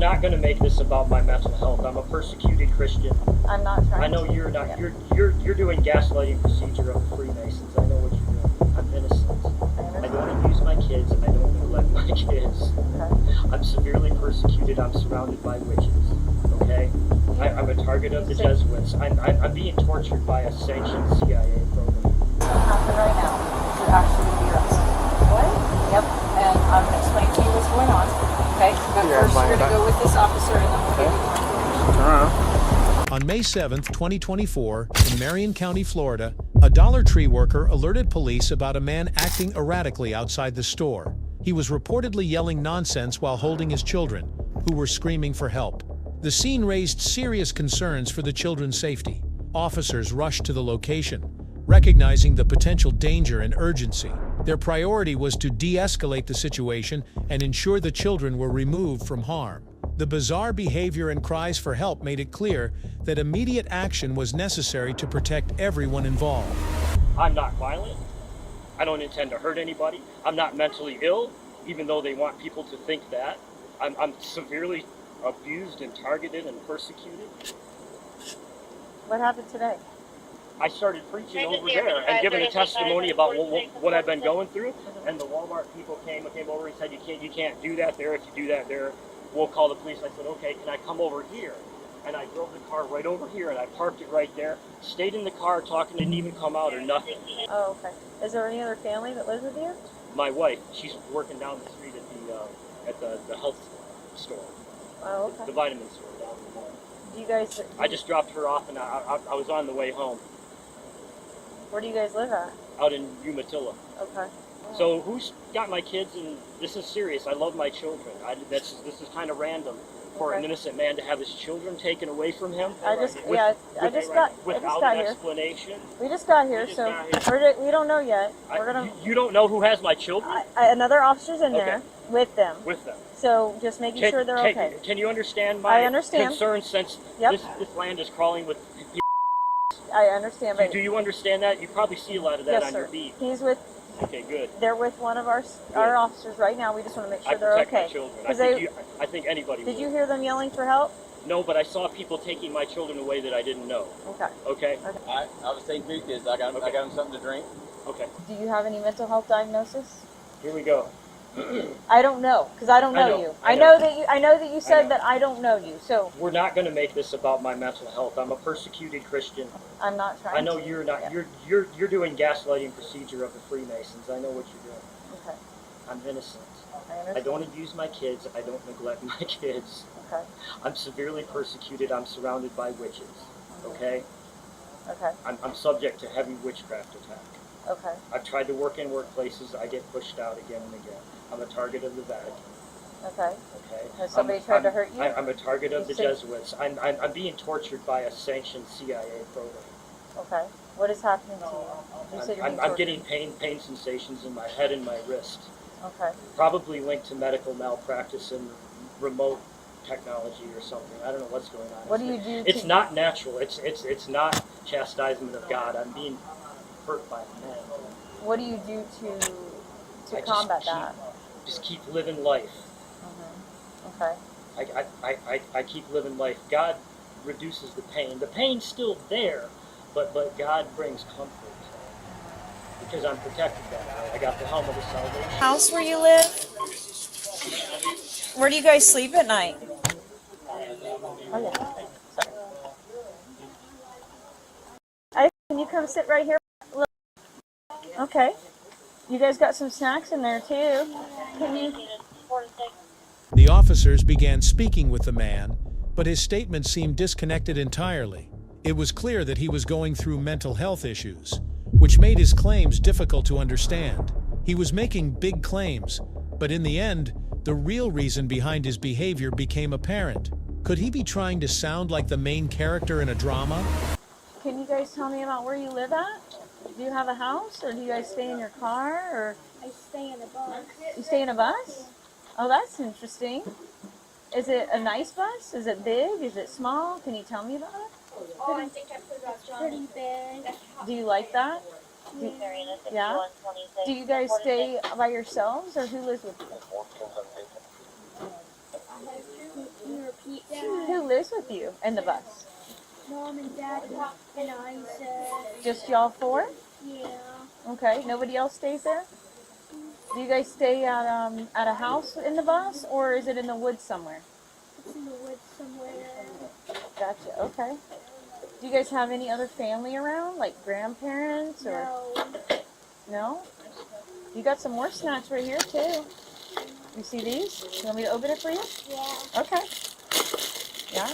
not going to make this about my mental health. I'm a persecuted Christian. I'm not trying. I know you're not. Yeah. You're doing gaslighting procedure of the Freemasons. I know what you're doing. I'm innocent. I don't abuse my kids. I don't neglect my kids. Okay. I'm severely persecuted. I'm surrounded by witches. Okay. I'm a target of the Jesuits. I'm being tortured by a sanctioned CIA program. What's going to happen right now is you're actually going to be arrested. What? Yep. And I'm going to explain to you what's going on. Okay. But first you're going to go with this officer and then we'll give you more information. On May 7th, 2024, in Marion County, Florida, a Dollar Tree worker alerted police about a man acting erratically outside the store. He was reportedly yelling nonsense while holding his children, who were screaming for help. The scene raised serious concerns for the children's safety. Officers rushed to the location, recognizing the potential danger and urgency. Their priority was to de-escalate the situation and ensure the children were removed from harm. The bizarre behavior and cries for help made it clear that immediate action was necessary to protect everyone involved. I'm not violent. I don't intend to hurt anybody. I'm not mentally ill, even though they want people to think that. I'm severely abused and targeted and persecuted. What happened today? I started preaching over there and giving a testimony about what I've been going through, and the Walmart people came over and said, you can't do that there. If you do that there, we'll call the police. I said, okay, can I come over here? And I drove the car right over here, and I parked it right there, stayed in the car talking, didn't even come out or nothing. Oh, okay. Is there any other family that lives with you? My wife, she's working down the street at the health store. Oh, okay. The vitamin store down the mall. Do you guys... I just dropped her off, and I was on the way home. Where do you guys live at? Out in Umatilla. Okay. So who's got my kids? And this is serious. I love my children. This is kind of random for an innocent man to have his children taken away from him. I just got here. Explanation. We just got here, so we don't know yet. You don't know who has my children? Another officer's in there with them. With them. So just making sure they're okay. Can you understand my concern since this land is crawling with people? I understand, but do you understand that? You probably see a lot of that on your beat. He's with. Okay, good. They're with one of our officers right now. We just want to make sure they're okay. My children. I think anybody would. Did you hear them yelling for help? No, but I saw people taking my children away that I didn't know. Okay. Okay. I was taking two kids. I got them something to drink. Okay. Do you have any mental health diagnosis? Here we go. I don't know, because I don't know you. I know that you said that I don't know you. So we're not going to make this about my mental health. I'm a persecuted Christian. I'm not trying. I know you're not. Yeah. You're doing gaslighting procedure of the Freemasons. I know what you're doing. Okay. I'm innocent. I don't abuse my kids. I don't neglect my kids. Okay. I'm severely persecuted. I'm surrounded by witches. Okay. Okay. I'm subject to heavy witchcraft attack. Okay. I've tried to work in workplaces. I get pushed out again and again. I'm a target of the Vatican. Okay. Okay. Has somebody tried to hurt you? I'm a target of the Jesuits. I'm being tortured by a sanctioned CIA program. Okay. What is happening to you? You said you're being I'm getting pain sensations in my head and my wrist. Okay. Probably linked to medical malpractice and remote technology or something. I don't know what's going on. What do you do? It's not natural. It's not chastisement of God. I'm being hurt by men. What do you do to combat that? Just keep living life. Mm-hmm. Okay. I keep living life. God reduces the pain. The pain's still there, but God brings comfort. Because I'm protected that way. I got the helmet of salvation. House where you live? Where do you guys sleep at night? Oh yeah. Sorry. Can you come sit right here? Okay. You guys got some snacks in there too. Can you? The officers began speaking with the man, but his statement seemed disconnected entirely. It was clear that he was going through mental health issues, which made his claims difficult to understand. He was making big claims, but in the end, the real reason behind his behavior became apparent. Could he be trying to sound like the main character in a drama? Can you guys tell me about where you live at? Do you have a house, or do you guys stay in your car, or? I stay in a bus. You stay in a bus? Oh, that's interesting. Is it a nice bus? Is it big? Is it small? Can you tell me about it? Oh, I think I forgot. It's pretty big. Do you like that? Yeah? Do you guys stay by yourselves, or who lives with you? is with you in the bus? Mom and Dad and Isaac. Just y'all four? Yeah. Okay. Nobody else stays there? Do you guys stay at a house in the bus, or is it in the woods somewhere? It's in the woods somewhere. Gotcha. Okay. Do you guys have any other family around, like grandparents or? No. No? You got some more snacks right here too. You see these? You want me to open it for you? Yeah. Okay. Yeah.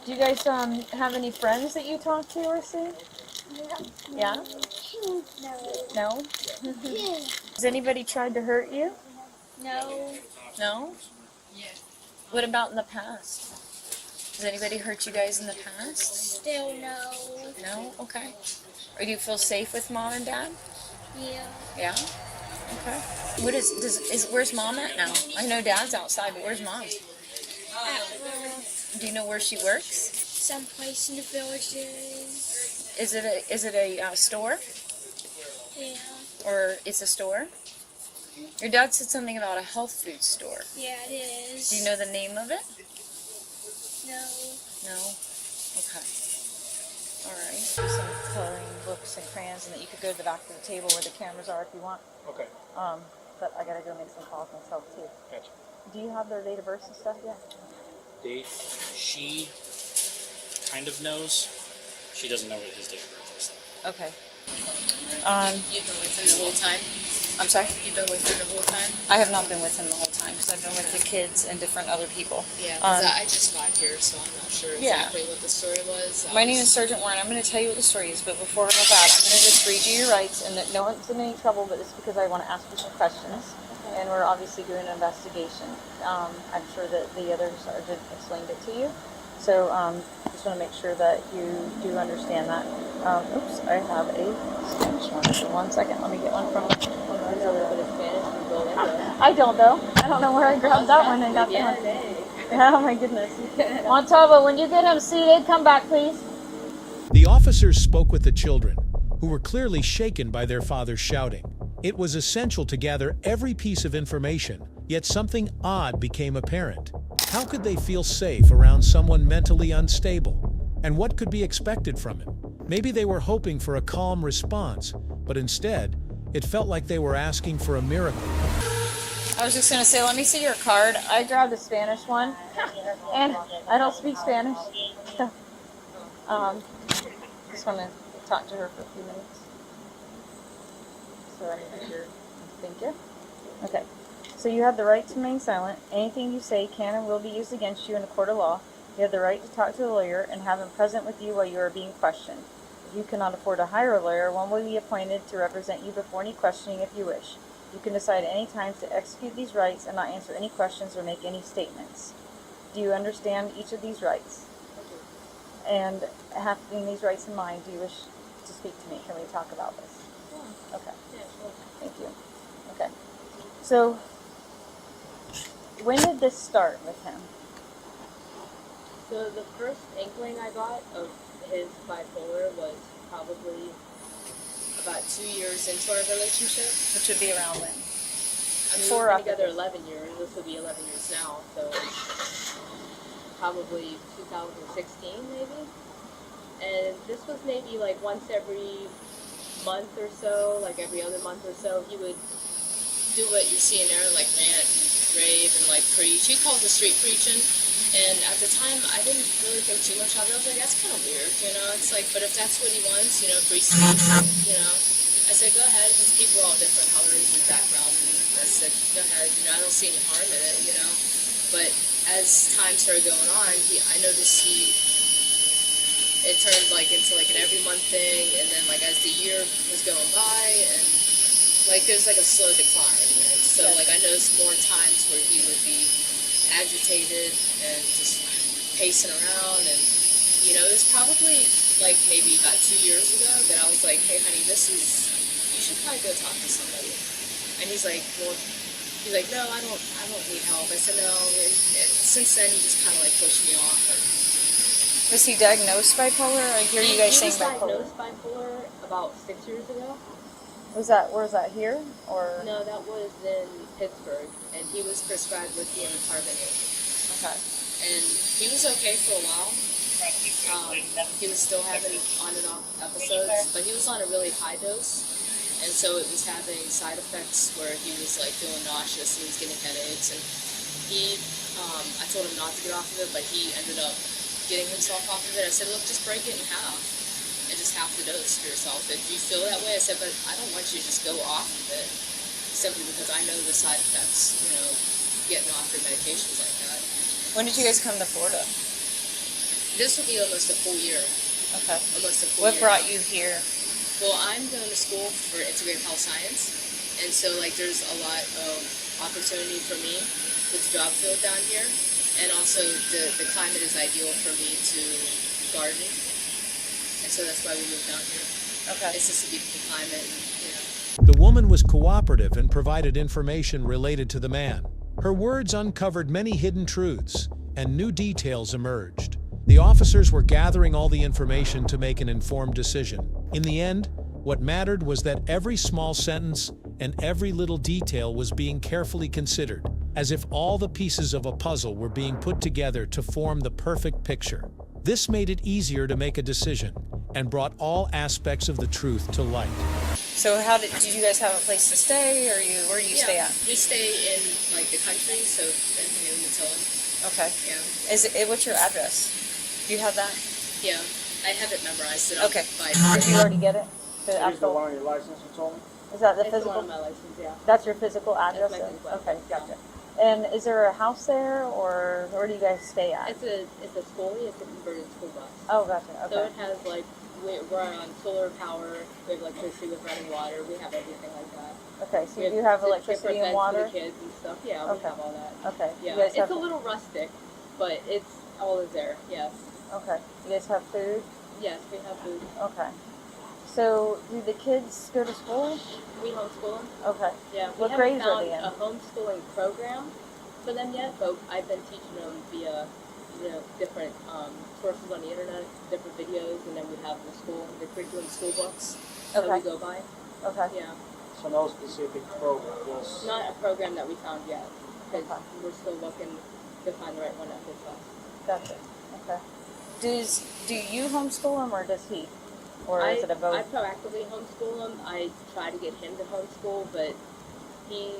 Do you guys have any friends that you talk to or see? Yeah? No. No? Has anybody tried to hurt you? No. No? What about in the past? Has anybody hurt you guys in the past? Still no. No? Okay. Or do you feel safe with mom and dad? Yeah. Yeah? Okay. Where's mom at now? I know dad's outside, but where's mom? Do you know where she works? Someplace in the villages. Is it a store? Yeah. Or it's a store? Your dad said something about a health food store. Yeah, it is. Do you know the name of it? No. No? Okay. Alright. Some coloring books and crayons, and that you could go to the back of the table where the cameras are if you want. Okay. But I gotta go make some calls myself too. Gotcha. Do you have their date of birth and stuff yet? Date. She kind of knows. She doesn't know what his date of birth is. Okay. You've been with him the whole time? I'm sorry? You've been with him the whole time? I have not been with him the whole time because I've been with the kids and different other people. Yeah, because I just got here, so I'm not sure Yeah. exactly what the story was. My name is Sergeant Warren. I'm going to tell you what the story is, but before we go back, I'm going to just read you your rights, and that no one's in any trouble, but it's because I want to ask you some questions, and we're obviously doing an investigation. I'm sure that the other sergeant explained it to you, so just want to make sure that you do understand that. Oops, I have a Spanish one. So 1 second, let me get one from I don't know. I don't know where I grabbed that one and got that one. Oh my goodness. Montalvo, when you get him seated, come back, please. The officers spoke with the children, who were clearly shaken by their father's shouting. It was essential to gather every piece of information, yet something odd became apparent. How could they feel safe around someone mentally unstable? And what could be expected from him? Maybe they were hoping for a calm response, but instead, it felt like they were asking for a miracle. I was just going to say, let me see your card. I grabbed a Spanish one, and I don't speak Spanish. Just want to talk to her for a few minutes. So I need to hear. Thank you. Okay. So you have the right to remain silent. Anything you say can and will be used against you in a court of law. You have the right to talk to the lawyer and have him present with you while you are being questioned. If you cannot afford to hire a lawyer, one will be appointed to represent you before any questioning if you wish. You can decide at any time to execute these rights and not answer any questions or make any statements. Do you understand each of these rights? And having these rights in mind, do you wish to speak to me? Can we talk about this? Okay. Thank you. Okay. So, when did this start with him? So the first inkling I got of his bipolar was probably about 2 years into our relationship. Which would be around when? I mean, Before we've or been after together 11 years. This would be 11 years now, so probably 2016 maybe. And this was maybe like once every month or so, like every other month or so, he would do what you see in there, like rant and rave and like preach. He called it street preaching. And at the time, I didn't really think too much of it. I was like, that's kind of weird, you know? It's like, but if that's what he wants, you know, free speech, you know? I said, go ahead, because people are all different colors and backgrounds. And I said, go ahead, you know, I don't see any harm in it, you know? But as time started going on, I noticed it turned like into like an every month thing. And then like as the year was going by, and like there was like a slow decline. And so like I noticed more times where he would be agitated and just pacing around, and you know, it was probably like maybe about 2 years ago that I was like, hey honey, you should probably go talk to somebody. And he's like, no, I don't need help. I said no, and since then he just kind of like pushed me off. And Was he diagnosed bipolar? I hear you guys saying bipolar. He was diagnosed bipolar about 6 years ago. Where was that here? Or No, that was in Pittsburgh, and he was prescribed lithium carbonate. Okay. And he was okay for a while. He was still having on and off episodes, but he was on a really high dose. And so it was having side effects where he was like feeling nauseous and he was getting headaches. And he, I told him not to get off of it, but he ended up getting himself off of it. I said, look, just break it in half and just half the dose for yourself. If you feel that way, I said, but I don't want you to just go off of it simply because I know the side effects, you know, getting off your medications like that. When did you guys come to Florida? This will be almost a full year. Okay. Almost a full What year. brought you here? Well, I'm going to school for integrative health science, and so like there's a lot of opportunity for me with the job field down here, and also the climate is ideal for me to garden, and so that's why we moved down here. Okay. It's just a beautiful climate, and, you know. The woman was cooperative and provided information related to the man. Her words uncovered many hidden truths, and new details emerged. The officers were gathering all the information to make an informed decision. In the end, what mattered was that every small sentence and every little detail was being carefully considered, as if all the pieces of a puzzle were being put together to form the perfect picture. This made it easier to make a decision and brought all aspects of the truth to light. So did you guys have a place to stay, or where do you stay at? We stay in like the country, so in Matilda. Okay. Yeah. What's your address? Do you have that? Yeah. I have it memorized. Okay. Did you already get it? The Here's the actual. one on your license you told me. Is that the It's the physical? one on my license, yeah. That's your physical address? That's my physical Okay, address, gotcha. And is there a house there, or where do you guys stay at? It's a schoolie. It's a converted school bus. Oh, gotcha. So Okay. it has like we're on solar power. We have electricity with running water. We have everything like that. Okay, so We you do have the electricity different and beds for water? the kids and stuff. Yeah, Okay. we have all that. Okay. Yeah, You guys it's have, a little rustic, but it's all is there. Yes, okay. You guys have food? yes, we have food. Okay. So do the kids go to school? We homeschool them. Okay. Yeah, we What haven't grades are found they in? a homeschooling program for them yet, but I've been teaching them via different sources on the internet, different videos, and then we have the curriculum school books that Okay. we go by. Okay. Yeah, So no specific program. Just not a program that we found yet, because Okay. we're still looking to find the right one that fits us. Gotcha. Okay. Do you homeschool him, or does he? Or is it a I both? proactively homeschool him. I try to get him to homeschool, but he's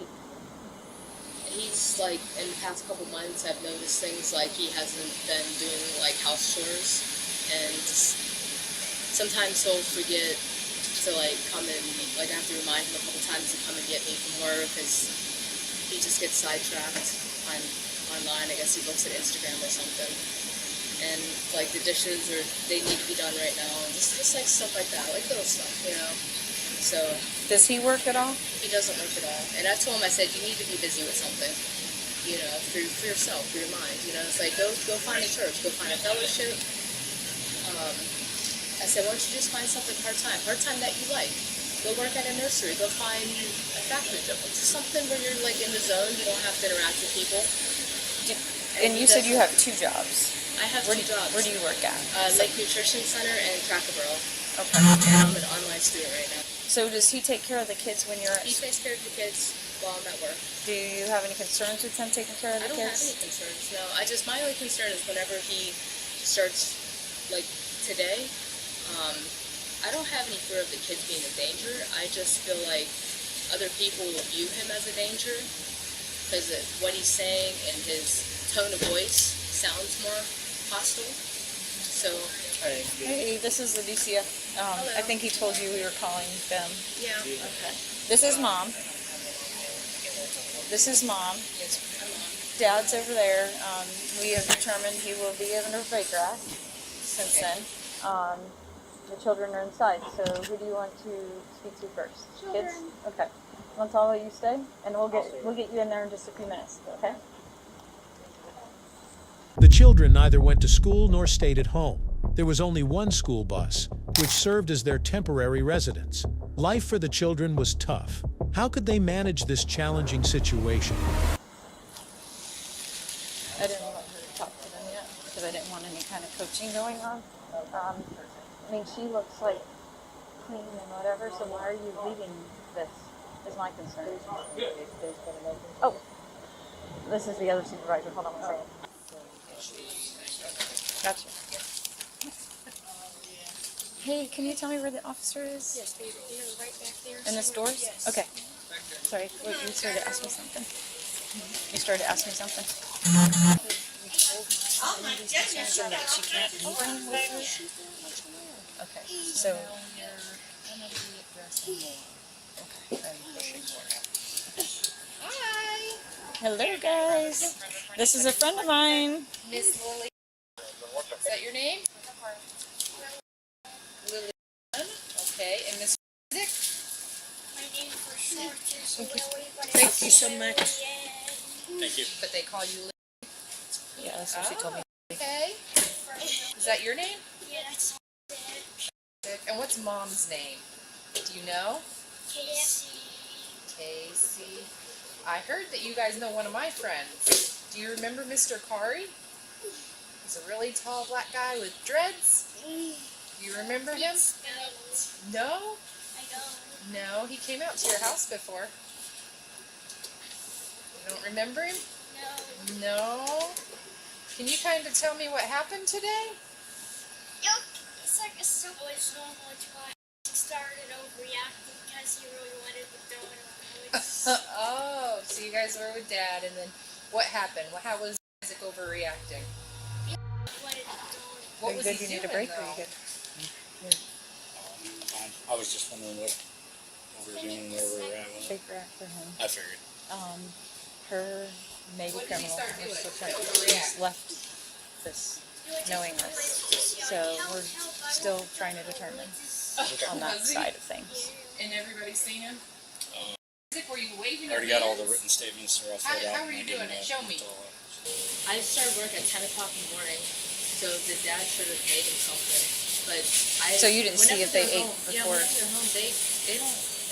like, in the past couple months, I've noticed things like he hasn't been doing like house chores, and sometimes he'll forget to like come and like I have to remind him a couple times to come and get me from work because he just gets sidetracked online. I guess he looks at Instagram or something. And like the dishes they need to be done right now, and just like stuff like that, like little stuff, So Does he work at all? he doesn't work at all, and I told him, I said, you need to be busy with something, for yourself, for your mind. It's like go find a church, go find a fellowship. I said, why don't you just find something part time that you like? Go work at a nursery, go find a factory job, just something where you're like in the zone, you don't have to interact with people. And you said you have 2 jobs. I have Where 2 jobs. Where do you work at? Lake Nutrition Center and Cracker Barrel. Okay. And I'm an online student right now. So does he take care of the kids when you're at He school? takes care of the kids while I'm at work. Do you have any concerns with him taking care of I the don't have kids? any concerns, no. My only concern is whenever he starts, like today, I don't have any fear of the kids being in danger. I just feel like other people will view him as a danger because what he's saying and his tone of voice sounds more hostile. So, Hey, this is the DCF. I think he told you we were calling them. yeah. Okay. This is Mom. This is Mom. Yes, I'm on. Dad's over there. We have determined he will be under Baker Act since Okay. then. The children are inside, so who do you want to speak to first? Children. Kids? Okay. Want to let you stay? And we'll get you in there in just a few minutes, okay? The children neither went to school nor stayed at home. There was only one school bus, which served as their temporary residence. Life for the children was tough. How could they manage this challenging situation? I didn't want her to talk to them yet because I didn't want any kind of coaching going on. I mean, she looks like clean and whatever, so why are you leaving this, is my concern. Oh, this is the other supervisor. Hold on one second. Gotcha. Hey, can you tell me where the officer is? Yes, they're right back there. In the stores? Yes. Okay. Sorry, wait, you started to ask me something. You started to ask me something. Oh my goodness. That she can't move them with her? Okay, so. Hi. Hello, guys. This is a friend of mine. Miss Lily. Is that your name? Lily. Okay, and Miss Music? My name for short is Lily, but Thank it's you so much. Thank you. But they call you Lily. Yeah, that's what she told me. Okay. Is that your name? Yes. And what's Mom's name? Do you know? Casey. Casey. I heard that you guys know one of my friends. Do you remember Mr. Kari? He's a really tall black guy with dreads. Do you remember him? No? I don't. No, he came out to your house before. You don't remember him? No. No? Can you kind of tell me what happened today? Yep. It's like a simple as normal. It's why he started overreacting because he really wanted to throw it on the woods. Oh, so you guys were with Dad, and then what happened? How was Isaac overreacting? Wanted to throw it. What was Good, he you need a doing, break or you though? good? I was just wondering what we were doing, where we were at. Big rack for him. I figured. Her maybe What did he criminal. start We're doing? still trying he's left this, knowing this. So we're still trying to determine on that Was he? side of things. And everybody's seen him? Isaac, were you waving I already your got all the hands? written statements. They're all filled out. How were you and I doing didn't it? Show me. until, I started work at 10 o'clock in the morning, so the dad should have made him something. But So you didn't see if they ate Yeah, before? whenever they're home, they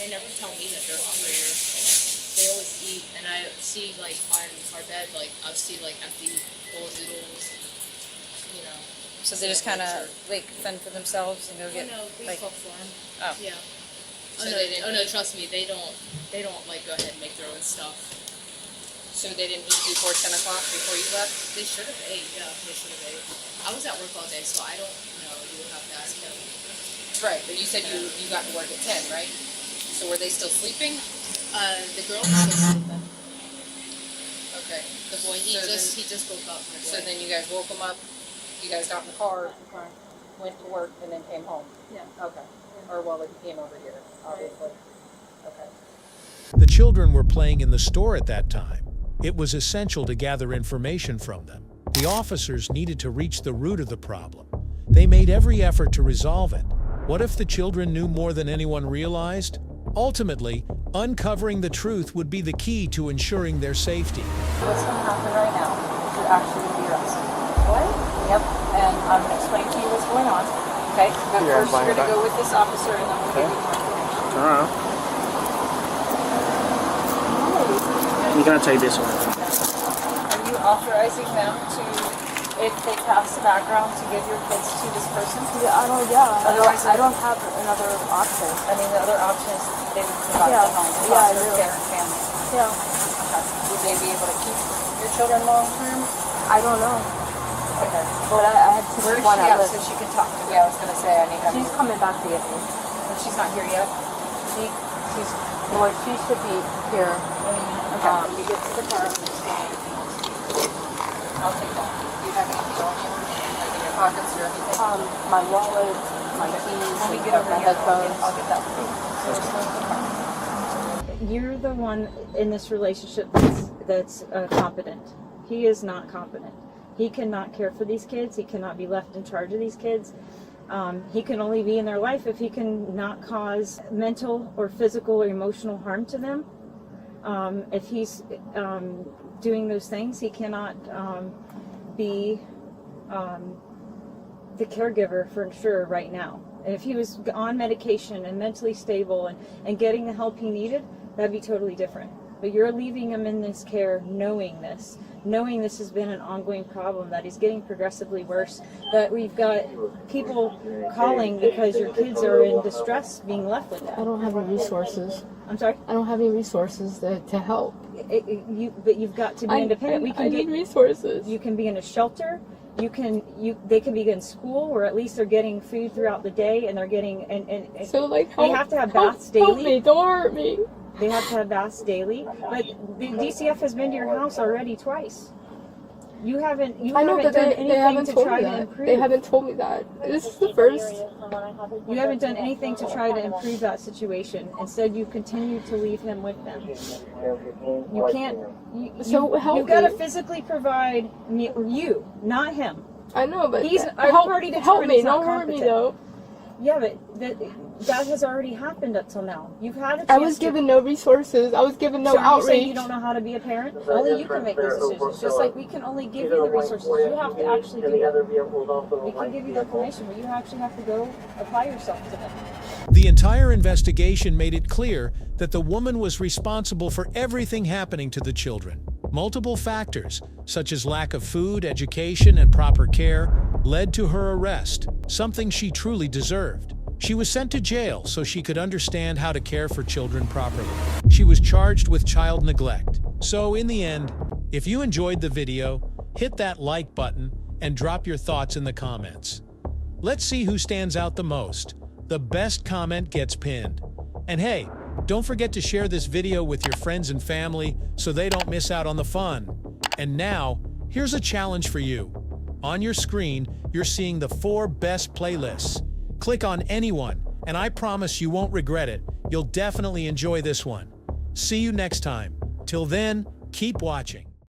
never tell me that they're hungry. They always eat, and I see like on our bed, like I'll see like empty bowl of noodles, you know. So they just kind of like fend for themselves and go Oh get no, we like. cook for them. Oh. Yeah. So Oh no, they didn't oh no, eat. trust me, they don't like go ahead and make their own stuff. So they didn't eat before 10 o'clock before you left. They should have ate, yeah, they should have ate. I was at work all day, so I don't know. You would have to ask him. Right, but you said you got to work at 10, right? So were they still sleeping? The girl was still sleeping. Okay. The boy, he just woke up. My boy. So then you guys woke them up. You guys got in the car, went to work, and then came home. Yeah. Okay. Or well, he came over here, obviously. Okay. The children were playing in the store at that time. It was essential to gather information from them. The officers needed to reach the root of the problem. They made every effort to resolve it. What if the children knew more than anyone realized? Ultimately, uncovering the truth would be the key to ensuring their safety. What's going to happen right now is you're actually going to be arrested. What? Yep. And I'm going to explain to you what's going on. Okay? But first, you're going to go with this officer, and then we'll give you more information. Turn around. You gotta take this one. Are you authorizing them to, if they pass the background, to give your kids to this person? Yeah, I don't. Yeah. Otherwise, I don't have another option. I mean, the other option is they would provide Yeah. the home. The Yeah, I foster do. care and family. Yeah. Okay. Would they be able to keep your children long term? I don't know. Okay. But I had to Where is one she at at so list. she can talk to me? I was going to say I need to. She's coming back to get me. She's not here yet. She's well. She should be here. You get to the car. I'll take that. Do you have anything on you? Like in your pockets or anything? My wallet, my keys, When we get and over my here, headphones. I'll get that for you. You're the one in this relationship that's competent. He is not competent. He cannot care for these kids. He cannot be left in charge of these kids. He can only be in their life if he can not cause mental or physical or emotional harm to them. If he's doing those things, he cannot be the caregiver for sure right now. And if he was on medication and mentally stable and getting the help he needed, that'd be totally different. But you're leaving him in this care knowing this has been an ongoing problem, that he's getting progressively worse, that we've got people calling because your kids are in distress being left with that. I don't have any resources. I'm sorry? I don't have any resources to help. but you've got to be independent. I need resources. You can be in a shelter. They can be in school, or at least they're getting food throughout the day, and they're getting and so like they have to have baths daily. Help me, don't hurt me. They have to have baths daily. But the DCF has been to your house already twice. You haven't done anything to try to improve. They haven't told me that. This is the first. You haven't done anything to try to improve that situation. Instead, you continue to leave him with them. You can't. So help You've got to me. physically provide you, not him. I know, but He's help me. Not Don't hurt me competent. though. Yeah, but that has already happened up till now. You've had a chance. I was given no resources. I was given no so you're outreach. saying you don't know how to be a parent? Only you can make those decisions. Just like we can only give you the resources. You have to actually do that. We can give you the information, but you actually have to go apply yourself to them. The entire investigation made it clear that the woman was responsible for everything happening to the children. Multiple factors, such as lack of food, education, and proper care, led to her arrest, something she truly deserved. She was sent to jail so she could understand how to care for children properly. She was charged with child neglect. So in the end, if you enjoyed the video, hit that like button and drop your thoughts in the comments. Let's see who stands out the most. The best comment gets pinned. And hey, don't forget to share this video with your friends and family so they don't miss out on the fun. And now, here's a challenge for you. On your screen, you're seeing the 4 best playlists. Click on any one, and I promise you won't regret it. You'll definitely enjoy this one. See you next time. Till then, keep watching.